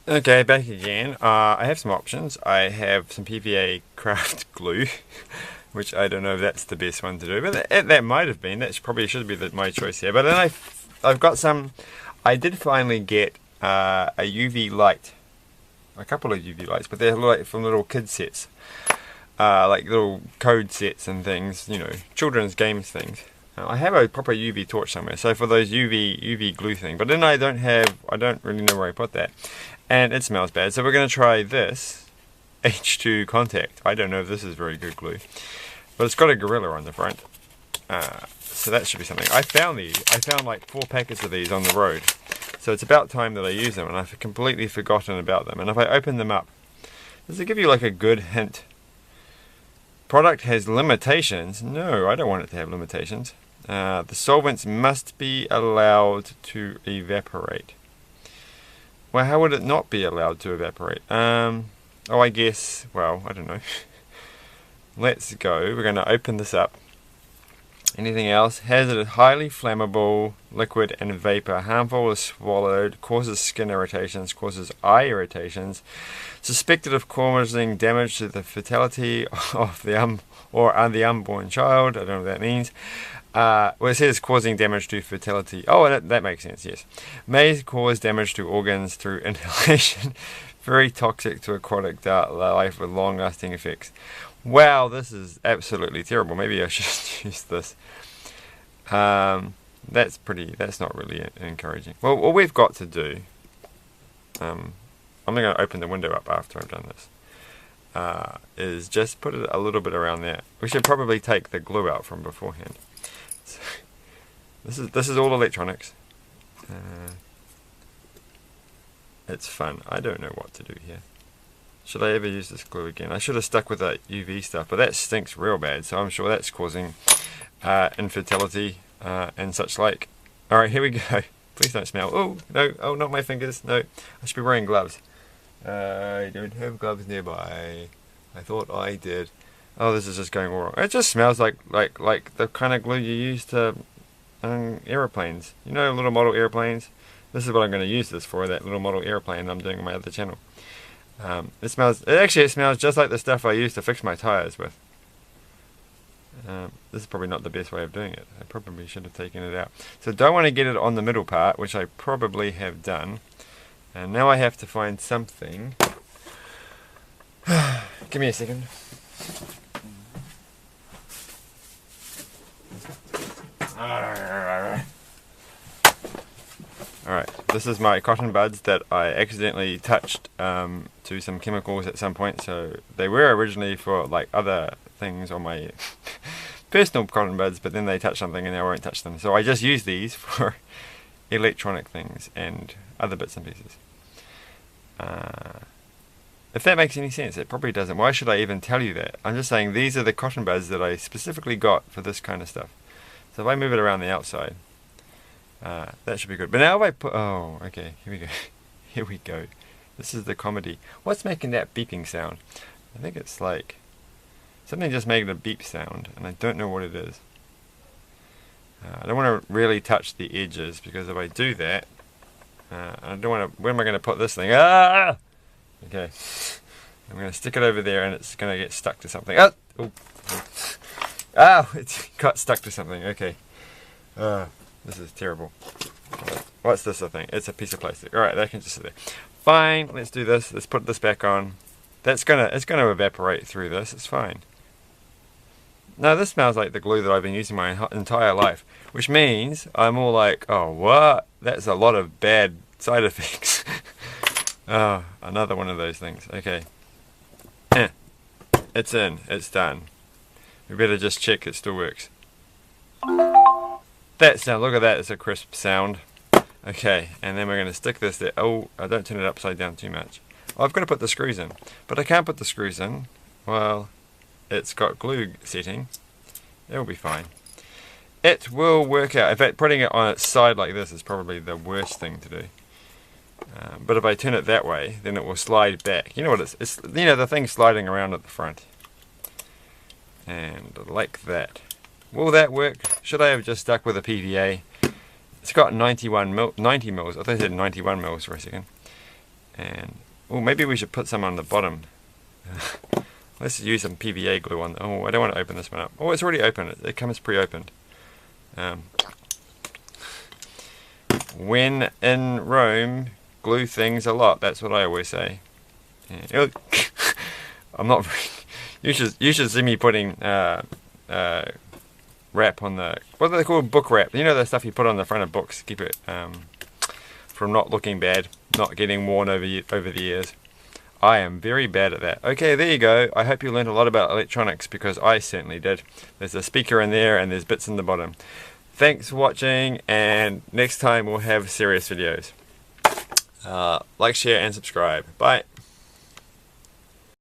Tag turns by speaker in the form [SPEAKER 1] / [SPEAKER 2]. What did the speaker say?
[SPEAKER 1] Okay, back again. I have some options. I have some PVA craft glue, which I don't know if that's the best one to do, but that might have been. That probably should be my choice here. But then I've got some. I did finally get a UV light, a couple of UV lights, but they're like from little kid sets, like little code sets and things. You know, children's games things. I have a proper UV torch somewhere, so for those UV glue thing. But then I don't really know where I put that. And it smells bad, so we're going to try this H2 contact. I don't know if this is very good glue, but it's got a gorilla on the front, so that should be something. I found like 4 packets of these on the road, so it's about time that I use them, and I've completely forgotten about them. And if I open them up, does it give you like a good hint? Product has limitations. No, I don't want it to have limitations. The solvents must be allowed to evaporate. Well, how would it not be allowed to evaporate? Oh, I guess, well, I don't know. Let's go. We're going to open this up. Anything else? Hazardous, highly flammable, liquid and vapor, harmful if swallowed, causes skin irritations, causes eye irritations, suspected of causing damage to the fertility of the unborn child. I don't know what that means. Well, it says causing damage to fertility. Oh, that makes sense, yes. May cause damage to organs through inhalation. Very toxic to aquatic life with long-lasting effects. Wow, this is absolutely terrible. Maybe I should use this. That's not really encouraging. Well, what we've got to do, I'm going to open the window up after I've done this, is just put it a little bit around there. We should probably take the glue out from beforehand. This is all electronics. It's fun. I don't know what to do here. Should I ever use this glue again? I should have stuck with that UV stuff, but that stinks real bad, so I'm sure that's causing infertility and such like. Alright, here we go. Please don't smell. Oh, no. Oh, not my fingers. No. I should be wearing gloves. I don't have gloves nearby. I thought I did. Oh, this is just going all wrong. It just smells like the kind of glue you use to aeroplanes. You know, little model airplanes? This is what I'm going to use this for, that little model airplane I'm doing on my other channel. It smells just like the stuff I use to fix my tires with. This is probably not the best way of doing it. I probably should have taken it out. So don't want to get it on the middle part, which I probably have done. And now I have to find something. Give me a second. Alright, this is my cotton buds that I accidentally touched to some chemicals at some point. So they were originally for like other things on my personal cotton buds, but then they touched something and I won't touch them. So I just use these for electronic things and other bits and pieces. If that makes any sense, it probably doesn't. Why should I even tell you that? I'm just saying these are the cotton buds that I specifically got for this kind of stuff. So if I move it around the outside, that should be good. But now if I put... Oh, okay, here we go. Here we go. This is the comedy. What's making that beeping sound? I think it's like... something just making a beep sound, and I don't know what it is. I don't want to really touch the edges, because if I do that... I don't want to... Where am I going to put this thing? Ah! Okay. I'm going to stick it over there, and it's going to get stuck to something. Oh! Oh! Oh, it got stuck to something. Okay. This is terrible. What's this, I think? It's a piece of plastic. Alright, that can just sit there. Fine, let's do this. Let's put this back on. It's gonna evaporate through this. It's fine. No, this smells like the glue that I've been using my entire life. Which means I'm all like, oh, what? That's a lot of bad side effects. Oh, another one of those things. Okay. It's in. It's done. We better just check it still works. That sound, look at that, it's a crisp sound. Okay, and then we're going to stick this there. Oh, I don't turn it upside down too much. Oh, I've got to put the screws in. But I can't put the screws in. Well, it's got glue setting. It'll be fine. It will work out. In fact, putting it on its side like this is probably the worst thing to do. But if I turn it that way, then it will slide back. You know what it's you know, the thing sliding around at the front. And like that. Will that work? Should I have just stuck with a PVA? It's got 90 mils. I thought it said 91 mils for a second. And well, maybe we should put some on the bottom. Let's use some PVA glue on. Oh, I don't want to open this one up. Oh, it's already open. It comes pre-opened. When in Rome, glue things a lot. That's what I always say. Yeah. I'm not. You should see me putting wrap on the, what are they called, book wrap. You know the stuff you put on the front of books, keep it from not looking bad, not getting worn over the years. I am very bad at that. Okay, there you go. I hope you learned a lot about electronics, because I certainly did. There's a speaker in there and there's bits in the bottom. Thanks for watching, and next time we'll have serious videos. Like, share and subscribe. Bye.